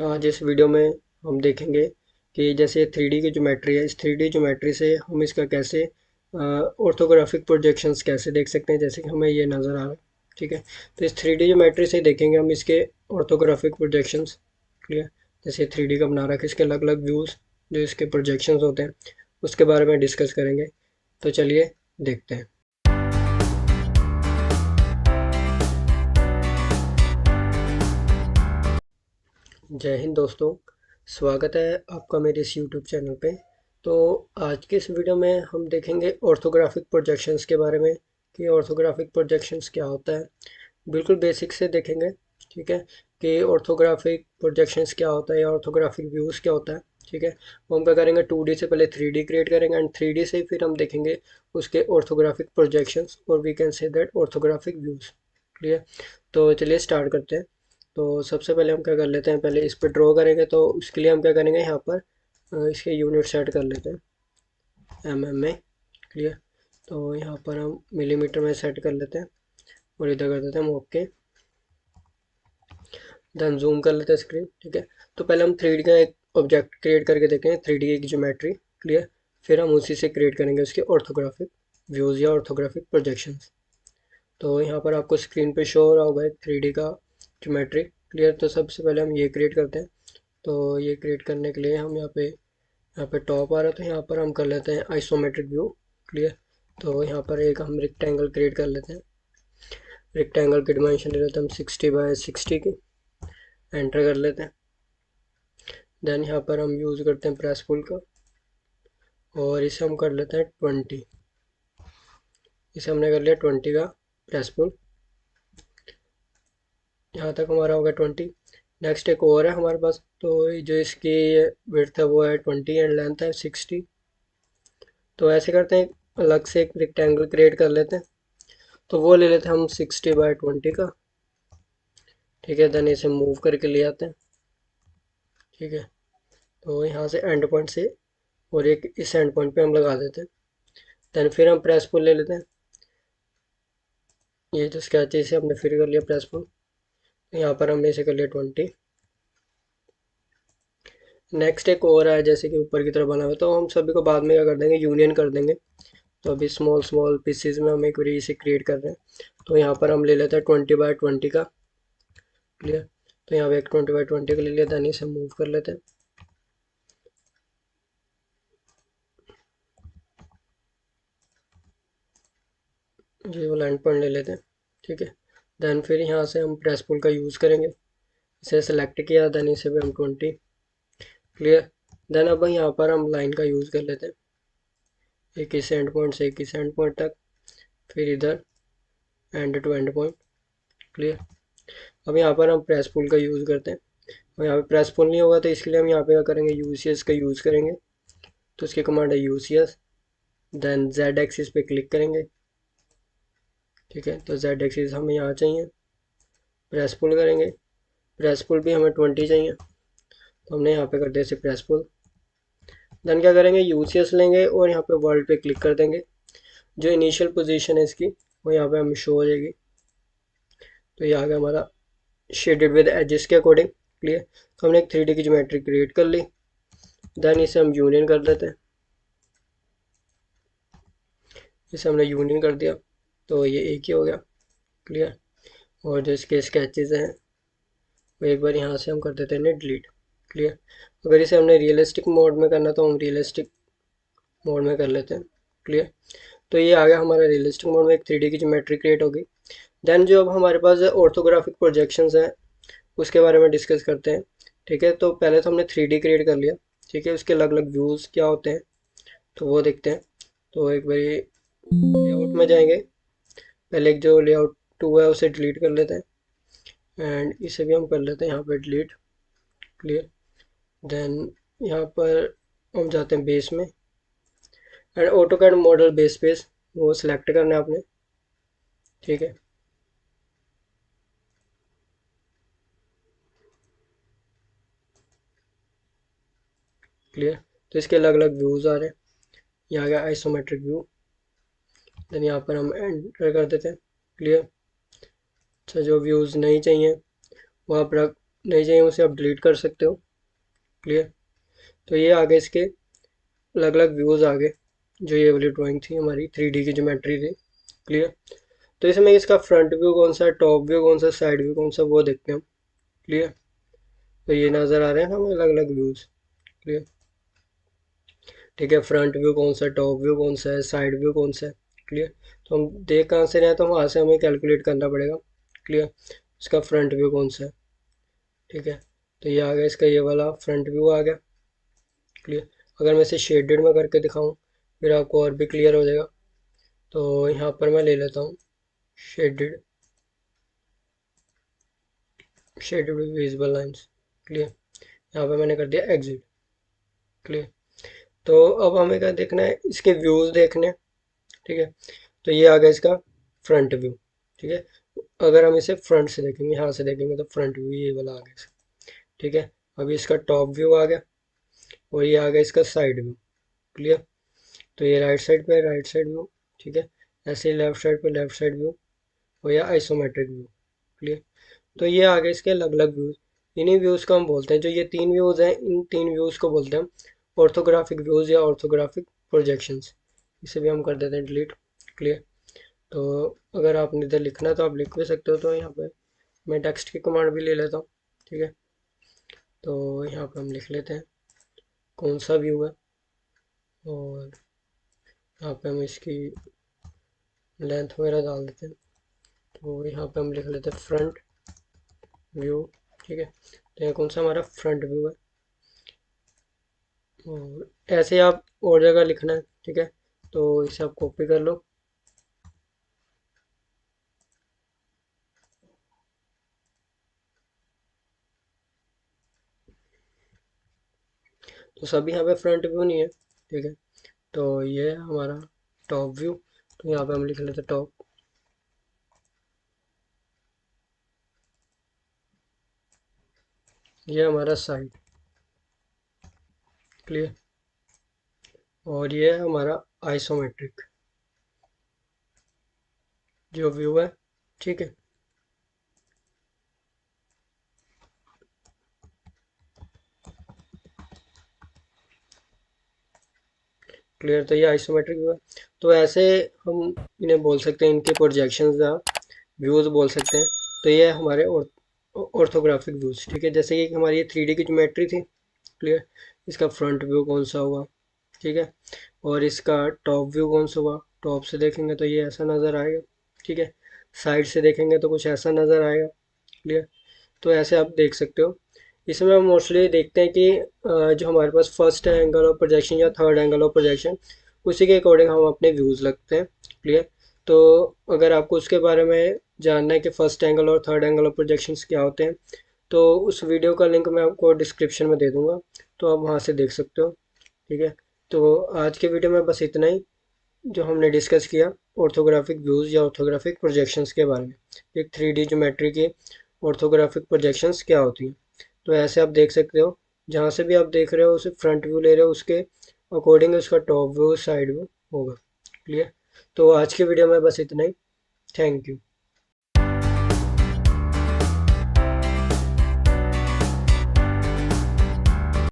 आज इस वीडियो में हम देखेंगे कि जैसे 3D की ज्योमेट्री है, इस 3D ज्योमेट्री से हम इसका कैसे ऑर्थोग्राफिक प्रोजेक्शंस कैसे देख सकते हैं, जैसे कि हमें ये नज़र आ रहा है। ठीक है, तो इस 3D ज्योमेट्री से देखेंगे हम इसके ऑर्थोग्राफिक प्रोजेक्शंस। क्लियर। जैसे 3D का बना रखा है, इसके अलग अलग व्यूज़ जो इसके प्रोजेक्शंस होते हैं उसके बारे में डिस्कस करेंगे। तो चलिए देखते हैं। जय हिंद दोस्तों, स्वागत है आपका मेरे इस यूट्यूब चैनल पे। तो आज के इस वीडियो में हम देखेंगे ऑर्थोग्राफिक प्रोजेक्शंस के बारे में कि ऑर्थोग्राफिक प्रोजेक्शंस क्या होता है। बिल्कुल बेसिक से देखेंगे। ठीक है, कि ऑर्थोग्राफिक प्रोजेक्शंस क्या होता है या ऑर्थोग्राफिक व्यूज़ क्या होता है। ठीक है, वो हम क्या करेंगे, 2D से पहले 3D क्रिएट करेंगे एंड 3D से फिर हम देखेंगे उसके ऑर्थोग्राफिक प्रोजेक्शंस और we can say that orthographic views. Clear. तो चलिए स्टार्ट करते हैं। तो सबसे पहले हम क्या कर लेते हैं, पहले इस पर ड्रॉ करेंगे तो उसके लिए हम क्या करेंगे, यहाँ पर इसके यूनिट सेट कर लेते हैं में। क्लियर। तो यहाँ पर हम मिलीमीटर में सेट कर लेते हैं और इधर कर देते हैं हम ओके। देन जूम कर लेते हैं स्क्रीन। ठीक है, तो पहले हम 3D का एक ऑब्जेक्ट क्रिएट करके देखेंगे, 3D की एक ज्योमेट्री। क्लियर। फिर हम उसी से क्रिएट करेंगे उसके ऑर्थोग्राफिक व्यूज़ या ऑर्थोग्राफिक प्रोजेक्शंस। तो यहाँ पर आपको स्क्रीन पे शो हो रहा होगा एक 3D का ज्योमेट्री। क्लियर। तो सबसे पहले हम ये क्रिएट करते हैं। तो ये क्रिएट करने के लिए हम यहाँ पे टॉप आ रहा है तो यहाँ पर हम कर लेते हैं आइसोमेट्रिक व्यू। क्लियर। तो यहाँ पर एक हम रेक्टेंगल क्रिएट कर लेते हैं। रेक्टेंगल की डिमेंशन ले लेते हैं हम 60 बाय 60 की। एंटर कर लेते हैं। देन यहाँ पर हम यूज़ करते हैं प्रेस पुल का और इसे हम कर लेते हैं 20। इसे हमने कर लिया 20 का प्रेस पुल। यहाँ तक हमारा होगा 20। नेक्स्ट एक और है हमारे पास, तो जो इसकी विड्थ है वो है 20 एंड लेंथ है 60। तो ऐसे करते हैं, अलग से एक रेक्टेंगल क्रिएट कर लेते हैं। तो वो ले लेते हैं हम 60 बाय 20 का। ठीक है, देन इसे मूव करके ले आते हैं। ठीक है, तो यहाँ से एंड पॉइंट से और एक इस एंड पॉइंट पे हम लगा देते हैं। देन फिर हम प्रेस पुल ले लेते हैं। ये जो स्केच है इसे हमने फिर कर लिया प्रेस पुल। यहाँ पर हमने इसे कर लिया 20। नेक्स्ट एक और है जैसे कि ऊपर की तरफ बना हुआ है, तो हम सभी को बाद में क्या कर देंगे, यूनियन कर देंगे। तो अभी स्मॉल स्मॉल पीसीज में हम एक बारी इसे क्रिएट कर रहे हैं। तो यहाँ पर हम ले लेते हैं 20 बाय 20 का। क्लियर। तो यहाँ पे एक 20 बाय 20 का ले लिया, देन इसे मूव कर लेते हैं। ये वाला एंड पॉइंट ले लेते हैं। ठीक है, देन फिर यहाँ से हम प्रेस पुल का यूज़ करेंगे। इसे सेलेक्ट किया, देन इसे भी हम 20। क्लियर। देन अब यहाँ पर हम लाइन का यूज़ कर लेते हैं, एक इस एंड पॉइंट से एक इस एंड पॉइंट तक, फिर इधर end to end point. Clear. अब यहाँ पर हम प्रेस पुल का यूज़ करते हैं और यहाँ पे प्रेस पुल नहीं होगा तो इसके लिए हम यहाँ पे क्या करेंगे, यूसीएस का यूज़ करेंगे। तो उसकी कमांड है यूसीएस, देन जेड एक्सिस पे क्लिक करेंगे। ठीक है, तो जेड एक्सिस हमें यहाँ चाहिए। प्रेस पुल करेंगे, प्रेस पुल भी हमें 20 चाहिए, तो हमने यहाँ पे कर दिया इसे प्रेस पुल। देन क्या करेंगे, यूसीएस लेंगे और यहाँ पे वर्ल्ड पे क्लिक कर देंगे। जो इनिशियल पोजीशन है इसकी वो यहाँ पे हमें शो हो जाएगी। तो ये आ गया हमारा शेडेड विद एजेस के अकॉर्डिंग। क्लियर। तो हमने एक 3D की ज्योमेट्री क्रिएट कर ली। देन इसे हम यूनियन कर देते हैं। इसे हमने यूनियन कर दिया तो ये एक ही हो गया। क्लियर। और जो इसके स्केचेस हैं वो एक बार यहाँ से हम कर देते हैं डिलीट। क्लियर। अगर इसे हमने रियलिस्टिक मोड में करना तो हम रियलिस्टिक मोड में कर लेते हैं। क्लियर। तो ये आ गया हमारा रियलिस्टिक मोड में एक 3D की ज्योमेट्री क्रिएट होगी। देन जो अब हमारे पास ऑर्थोग्राफिक प्रोजेक्शंस हैं उसके बारे में डिस्कस करते हैं। ठीक है, तो पहले तो हमने 3D क्रिएट कर लिया। ठीक है, उसके अलग अलग व्यूज़ क्या होते हैं तो वो देखते हैं। तो एक बारी लेआउट में जाएंगे, पहले एक जो लेआउट टू है उसे डिलीट कर लेते हैं एंड इसे भी हम कर लेते हैं यहाँ पे डिलीट। क्लियर। देन यहाँ पर हम जाते हैं बेस में and AutoCAD model base page वो सिलेक्ट करना है आपने। ठीक है, क्लियर। तो इसके अलग अलग व्यूज़ आ रहे हैं। यहाँ आ गया आइसोमेट्रिक व्यू। देन यहाँ पर हम एंटर कर देते हैं। क्लियर। अच्छा, जो व्यूज़ नहीं चाहिए वो आप नहीं चाहिए उसे आप डिलीट कर सकते हो। क्लियर। तो ये आगे इसके अलग अलग व्यूज़ आ गए, जो ये वाली ड्राइंग थी हमारी 3D की ज्योमेट्री थी। क्लियर। तो इसमें इसका फ्रंट व्यू कौन सा है, टॉप व्यू कौन सा, साइड व्यू कौन सा, वो देखते हैं हम। क्लियर। तो ये नज़र आ रहे हैं हमें अलग अलग व्यूज़। क्लियर। ठीक है, फ्रंट व्यू कौन सा, टॉप व्यू कौन सा है, साइड व्यू कौन सा है। क्लियर। तो हम देख कहाँ से रहे हैं, तो वहाँ से हमें कैलकुलेट करना पड़ेगा। क्लियर। इसका फ्रंट व्यू कौन सा है। ठीक है। तो ये आ गया इसका ये वाला फ्रंट व्यू आ गया। क्लियर। अगर मैं इसे शेडेड में करके दिखाऊं फिर आपको और भी क्लियर हो जाएगा। तो यहाँ पर मैं ले लेता हूँ shaded, shaded visible lines. Clear. यहाँ पे मैंने कर दिया एग्जिट। क्लियर। तो अब हमें क्या देखना है, इसके व्यूज़ देखने हैं। ठीक है। तो ये आ गया इसका फ्रंट व्यू। ठीक है। अगर हम इसे फ्रंट से देखेंगे, यहाँ से देखेंगे, तो फ्रंट व्यू ये वाला आ गया इसका। ठीक है। अभी इसका टॉप व्यू आ गया और ये आ गया इसका साइड व्यू। क्लियर। तो ये राइट साइड पे राइट साइड व्यू। ठीक है। ऐसे ही लेफ्ट साइड पे लेफ्ट साइड व्यू और या आइसोमेट्रिक व्यू। क्लियर। तो ये आ गए इसके अलग अलग व्यूज़। इन्हीं व्यूज़ को हम बोलते हैं, जो ये तीन व्यूज़ हैं, इन तीन व्यूज़ को बोलते हैं हम ऑर्थोग्राफिक व्यूज़ या ऑर्थोग्राफिक प्रोजेक्शंस। इसे भी हम कर देते हैं डिलीट। क्लियर। तो अगर आपने इधर लिखना है तो आप लिख भी सकते हो, तो यहाँ पे मैं टेक्स्ट की कमांड भी ले लेता हूँ। ठीक है। तो यहाँ पे हम लिख लेते हैं कौन सा व्यू है, और यहाँ पे हम इसकी लेंथ वगैरह डाल देते हैं। तो यहाँ पे हम लिख लेते हैं फ्रंट व्यू। ठीक है। तो ये कौन सा हमारा फ्रंट व्यू है, और ऐसे आप और जगह लिखना है। ठीक है। तो इसे आप कॉपी कर लो। तो सभी यहाँ पे फ्रंट व्यू नहीं है। ठीक है। तो ये है हमारा टॉप व्यू। तो यहाँ पे हम लिख लेते हैं टॉप। ये हमारा साइड। क्लियर। और ये है हमारा आइसोमेट्रिक जो व्यू है। ठीक है। क्लियर। तो ये आइसोमेट्रिक व्यू है। तो ऐसे हम इन्हें बोल सकते हैं, इनके प्रोजेक्शंस या व्यूज बोल सकते हैं। तो ये है हमारे ऑर्थोग्राफिक व्यूज। ठीक है। जैसे कि हमारी ये 3D की ज्योमेट्री थी। क्लियर। इसका फ्रंट व्यू कौन सा हुआ। ठीक है। और इसका टॉप व्यू कौन सा हुआ, टॉप से देखेंगे तो ये ऐसा नज़र आएगा। ठीक है। साइड से देखेंगे तो कुछ ऐसा नज़र आएगा। क्लियर। तो ऐसे आप देख सकते हो। इसमें हम मोस्टली देखते हैं कि जो हमारे पास फर्स्ट एंगल ऑफ प्रोजेक्शन या थर्ड एंगल ऑफ प्रोजेक्शन, उसी के अकॉर्डिंग हम अपने व्यूज़ लगते हैं। क्लियर। तो अगर आपको उसके बारे में जानना है कि फर्स्ट एंगल और थर्ड एंगल ऑफ प्रोजेक्शंस क्या होते हैं, तो उस वीडियो का लिंक मैं आपको डिस्क्रिप्शन में दे दूँगा, तो आप वहाँ से देख सकते हो। ठीक है। तो आज के वीडियो में बस इतना ही, जो हमने डिस्कस किया ऑर्थोग्राफिक व्यूज़ या ऑर्थोग्राफिक प्रोजेक्शंस के बारे में। एक 3D ज्योमेट्री की ऑर्थोग्राफिक प्रोजेक्शंस क्या होती हैं। तो ऐसे आप देख सकते हो, जहाँ से भी आप देख रहे हो उसे फ्रंट व्यू ले रहे हो, उसके अकॉर्डिंग उसका टॉप व्यू साइड व्यू होगा। क्लियर। तो आज की वीडियो में बस इतना ही। Thank you.